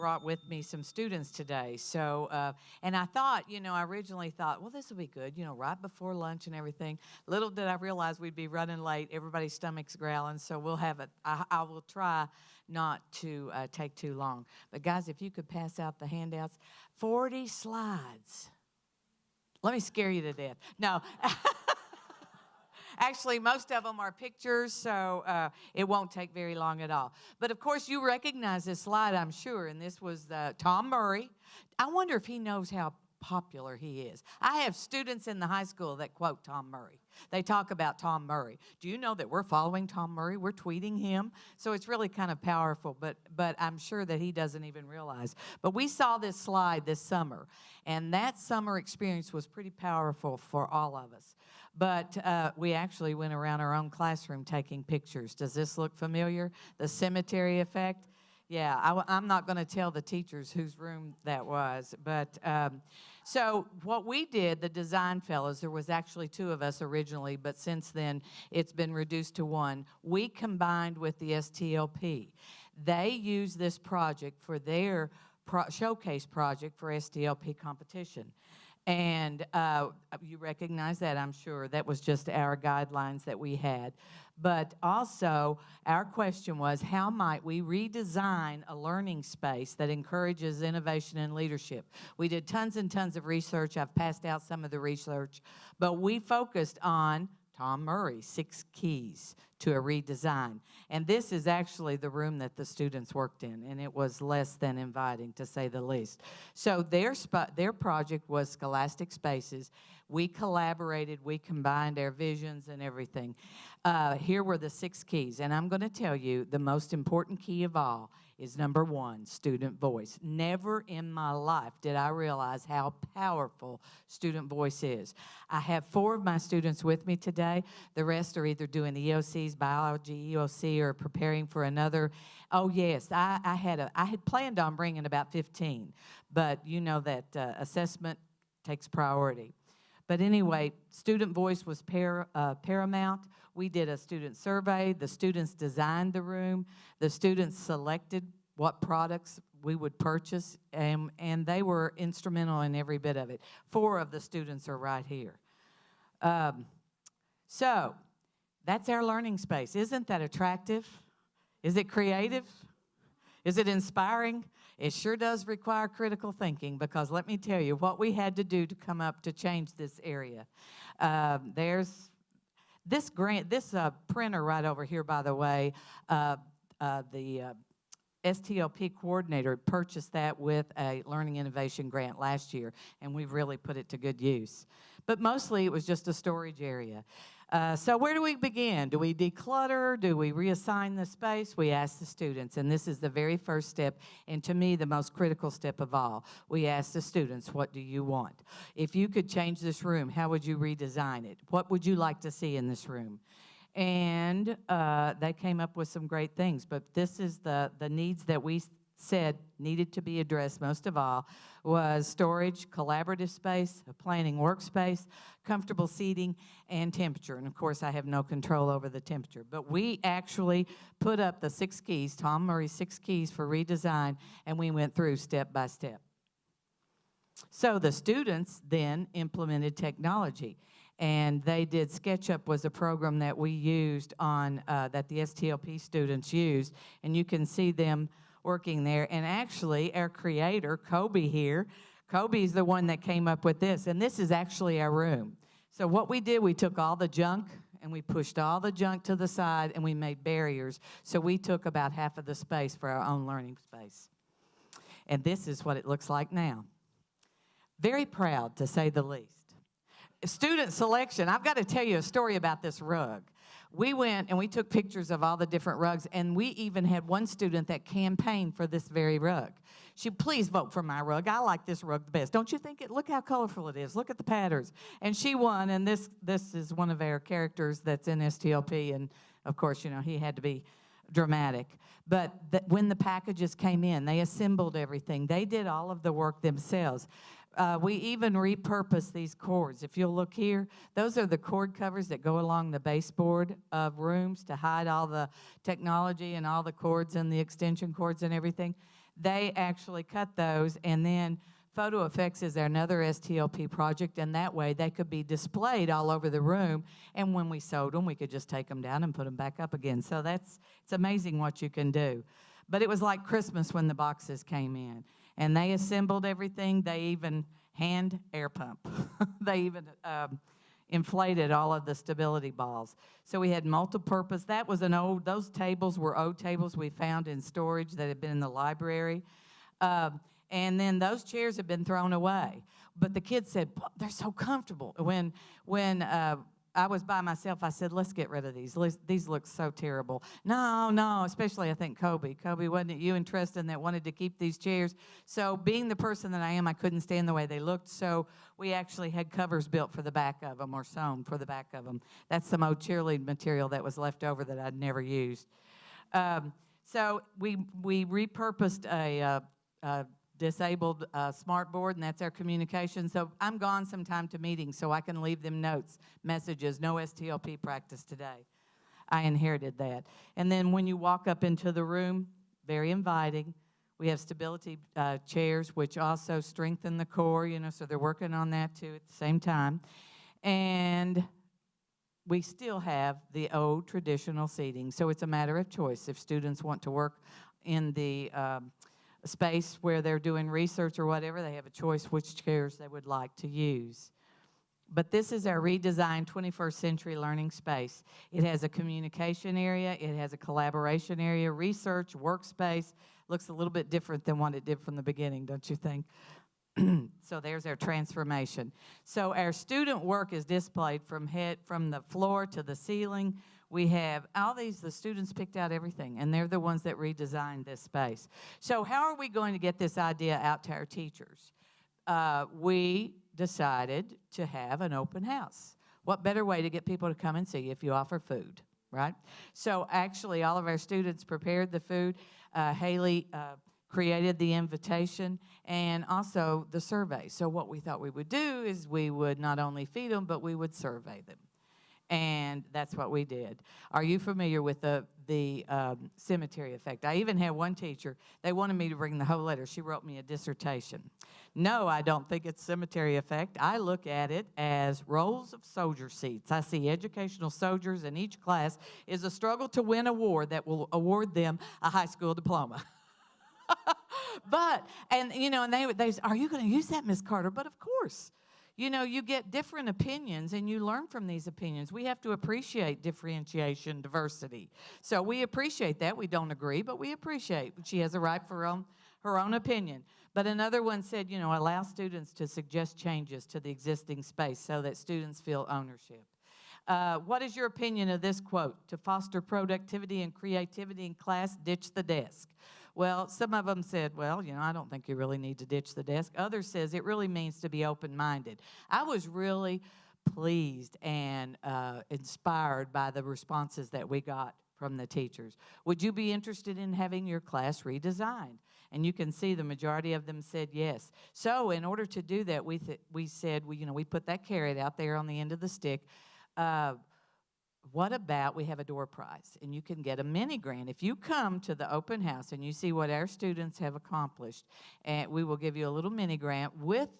brought with me some students today. So, and I thought, I originally thought, well, this will be good, right before lunch and everything. Little did I realize we'd be running late. Everybody's stomach's growling, so we'll have it. I will try not to take too long. But guys, if you could pass out the handouts, 40 slides. Let me scare you to death. No. Actually, most of them are pictures, so it won't take very long at all. But, of course, you recognize this slide, I'm sure, and this was Tom Murray. I wonder if he knows how popular he is. I have students in the high school that quote Tom Murray. They talk about Tom Murray. Do you know that we're following Tom Murray? We're tweeting him. So it's really kind of powerful, but I'm sure that he doesn't even realize. But we saw this slide this summer, and that summer experience was pretty powerful for all of us. But we actually went around our own classroom taking pictures. Does this look familiar? The cemetery effect? Yeah, I'm not going to tell the teachers whose room that was. But so what we did, the design fellows, there was actually 2 of us originally, but since then it's been reduced to 1. We combined with the STLP. They used this project for their showcase project for STLP competition. And you recognize that, I'm sure. That was just our guidelines that we had. But also, our question was, how might we redesign a learning space that encourages innovation and leadership? We did tons and tons of research. I've passed out some of the research. But we focused on Tom Murray, 6 keys to a redesign. And this is actually the room that the students worked in, and it was less than inviting, to say the least. So their project was Scholastic Spaces. We collaborated, we combined our visions and everything. Here were the 6 keys, and I'm going to tell you the most important key of all is number 1, student voice. Never in my life did I realize how powerful student voice is. I have 4 of my students with me today. The rest are either doing EOCs, biology EOC, or preparing for another. Oh yes, I had planned on bringing about 15, but you know that assessment takes priority. But anyway, student voice was paramount. We did a student survey. The students designed the room. The students selected what products we would purchase, and they were instrumental in every bit of it. 4 of the students are right here. So that's our learning space. Isn't that attractive? Is it creative? Is it inspiring? It sure does require critical thinking, because let me tell you what we had to do to come up to change this area. There's this printer right over here, by the way. The STLP coordinator purchased that with a Learning Innovation grant last year, and we've really put it to good use. But mostly it was just a storage area. So where do we begin? Do we declutter? Do we reassign the space? We ask the students, and this is the very first step, and to me, the most critical step of all. We ask the students, what do you want? If you could change this room, how would you redesign it? What would you like to see in this room? And they came up with some great things, but this is the needs that we said needed to be addressed most of all was storage, collaborative space, a planning workspace, comfortable seating, and temperature. And of course, I have no control over the temperature. But we actually put up the 6 keys, Tom Murray's 6 keys for redesign, and we went through step by step. So the students then implemented technology. And they did SketchUp was a program that we used on, that the STLP students used. And you can see them working there. And actually, our creator, Kobe here, Kobe's the one that came up with this. And this is actually our room. So what we did, we took all the junk and we pushed all the junk to the side and we made barriers. So we took about half of the space for our own learning space. And this is what it looks like now. Very proud, to say the least. Student selection. I've got to tell you a story about this rug. We went and we took pictures of all the different rugs, and we even had one student that campaigned for this very rug. She, please vote for my rug. I like this rug the best. Don't you think it? Look how colorful it is. Look at the patterns. And she won, and this is one of our characters that's in STLP, and of course, you know, he had to be dramatic. But when the packages came in, they assembled everything. They did all of the work themselves. We even repurposed these cords. If you'll look here, those are the cord covers that go along the baseboard of rooms to hide all the technology and all the cords and the extension cords and everything. They actually cut those, and then photo effects is another STLP project, and that way they could be displayed all over the room, and when we sewed them, we could just take them down and put them back up again. So it's amazing what you can do. But it was like Christmas when the boxes came in, and they assembled everything. They even hand air pump. They even inflated all of the stability balls. So we had multi-purpose. That was those tables were old tables we found in storage that had been in the library. And then those chairs had been thrown away. But the kids said, they're so comfortable. When I was by myself, I said, let's get rid of these. These look so terrible. No, especially I think Kobe. Kobe, wasn't it you and Tristan that wanted to keep these chairs? So being the person that I am, I couldn't stand the way they looked. So we actually had covers built for the back of them, or sewn for the back of them. That's some old cheerleading material that was left over that I'd never used. So we repurposed a disabled smart board, and that's our communication. So I'm gone sometime to meetings so I can leave them notes, messages, no STLP practice today. I inherited that. And then when you walk up into the room, very inviting. We have stability chairs, which also strengthen the core, so they're working on that too at the same time. And we still have the old traditional seating, so it's a matter of choice. If students want to work in the space where they're doing research or whatever, they have a choice which chairs they would like to use. But this is our redesigned 21st century learning space. It has a communication area, it has a collaboration area, research, workspace. Looks a little bit different than what it did from the beginning, don't you think? So there's our transformation. So our student work is displayed from the floor to the ceiling. We have all these, the students picked out everything, and they're the ones that redesigned this space. So how are we going to get this idea out to our teachers? We decided to have an open house. What better way to get people to come and see if you offer food, right? So actually, all of our students prepared the food. Haley created the invitation and also the survey. So what we thought we would do is we would not only feed them, but we would survey them. And that's what we did. Are you familiar with the cemetery effect? I even had one teacher, they wanted me to bring the whole letter. She wrote me a dissertation. No, I don't think it's cemetery effect. I look at it as rows of soldier seats. I see educational soldiers, and each class is a struggle to win a war that will award them a high school diploma. And they say, are you going to use that, Miss Carter? But of course. You get different opinions, and you learn from these opinions. We have to appreciate differentiation, diversity. So we appreciate that. We don't agree, but we appreciate. She has a right for her own opinion. But another one said, allow students to suggest changes to the existing space so that students feel ownership. What is your opinion of this quote? To foster productivity and creativity in class, ditch the desk. Well, some of them said, I don't think you really need to ditch the desk. Others says it really means to be open-minded. I was really pleased and inspired by the responses that we got from the teachers. Would you be interested in having your class redesigned? And you can see the majority of them said yes. So in order to do that, we said, we put that carrot out there on the end of the stick. What about we have a door prize, and you can get a mini grant. If you come to the open house and you see what our students have accomplished, and we will give you a little mini grant with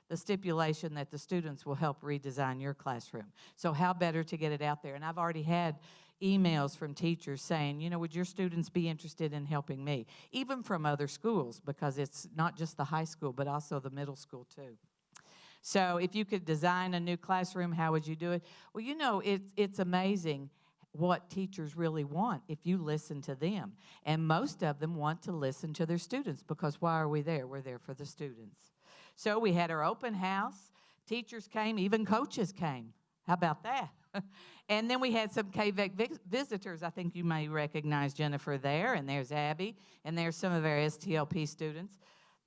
the stipulation that the students will help redesign your classroom. So how better to get it out there? And I've already had emails from teachers saying, would your students be interested in helping me? Even from other schools, because it's not just the high school, but also the middle school too. So if you could design a new classroom, how would you do it? Well, it's amazing what teachers really want if you listen to them. And most of them want to listen to their students, because why are we there? We're there for the students. So we had our open house. Teachers came, even coaches came. How about that? And then we had some KVEC visitors. I think you may recognize Jennifer there, and there's Abby, and there's some of our STLP students.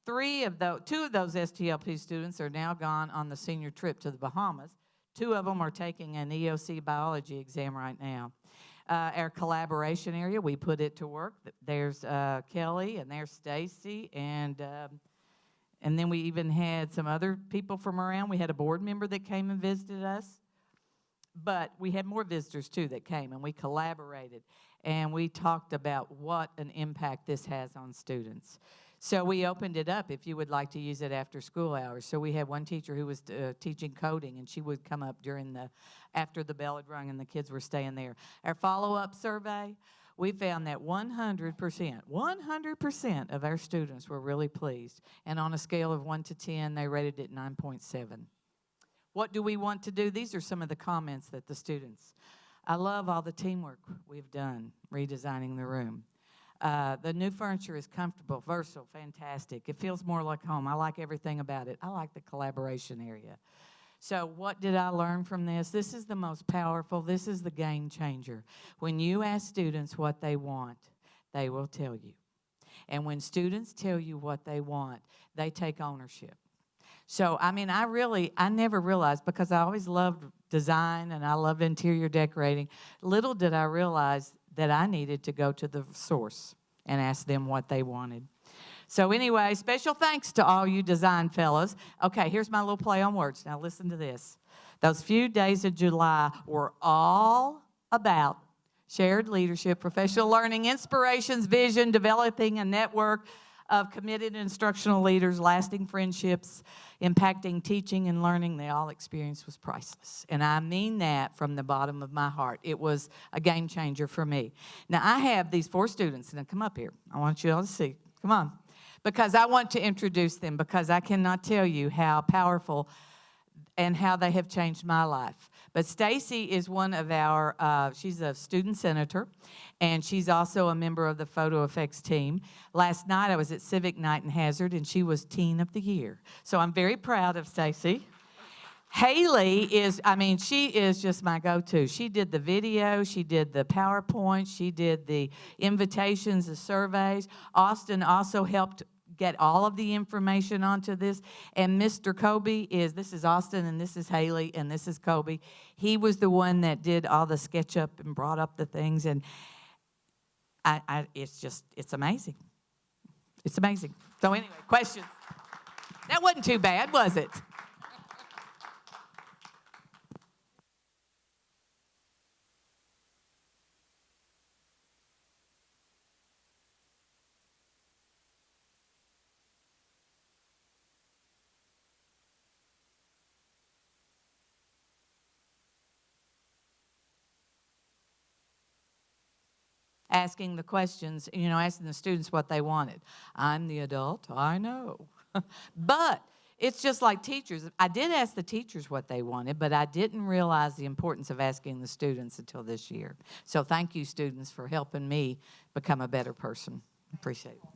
Two of those STLP students are now gone on the senior trip to the Bahamas. 2 of them are taking an EOC biology exam right now. Our collaboration area, we put it to work. There's Kelly, and there's Stacy, and then we even had some other people from around. We had a board member that came and visited us. But we had more visitors, too, that came, and we collaborated. And we talked about what an impact this has on students. So we opened it up if you would like to use it after school hours. So we had one teacher who was teaching coding, and she would come up after the bell had rung and the kids were staying there. Our follow-up survey, we found that 100% of our students were really pleased. And on a scale of 1 to 10, they rated it 9.7. What do we want to do? These are some of the comments that the students. I love all the teamwork we've done redesigning the room. The new furniture is comfortable, versatile, fantastic. It feels more like home. I like everything about it. I like the collaboration area. So what did I learn from this? This is the most powerful. This is the game changer. When you ask students what they want, they will tell you. And when students tell you what they want, they take ownership. So, I mean, I never realized, because I always loved design and I loved interior decorating, little did I realize that I needed to go to the source and ask them what they wanted. So anyway, special thanks to all you design fellows. Okay, here's my little play on words. Now listen to this. Those few days of July were all about shared leadership, professional learning, inspirations, vision, developing a network of committed instructional leaders, lasting friendships, impacting teaching and learning. The all experience was priceless. And I mean that from the bottom of my heart. It was a game changer for me. Now, I have these 4 students. Now, come up here. I want you all to see. Come on. Because I want to introduce them, because I cannot tell you how powerful and how they have changed my life. But Stacy is one of our, she's a student senator, and she's also a member of the photo effects team. Last night I was at Civic Night in Hazard, and she was Teen of the Year. So I'm very proud of Stacy. Haley she is just my go-to. She did the video, she did the PowerPoint, she did the invitations, the surveys. Austin also helped get all of the information onto this. And Mr. Kobe this is Austin, and this is Haley, and this is Kobe. He was the one that did all the SketchUp and brought up the things, and it's amazing. It's amazing. So anyway, questions? That wasn't too bad, was it? Asking the questions, asking the students what they wanted. I'm the adult, I know. But it's just like teachers. I did ask the teachers what they wanted, but I didn't realize the importance of asking the students until this year. So thank you, students, for helping me become a better person. Appreciate it.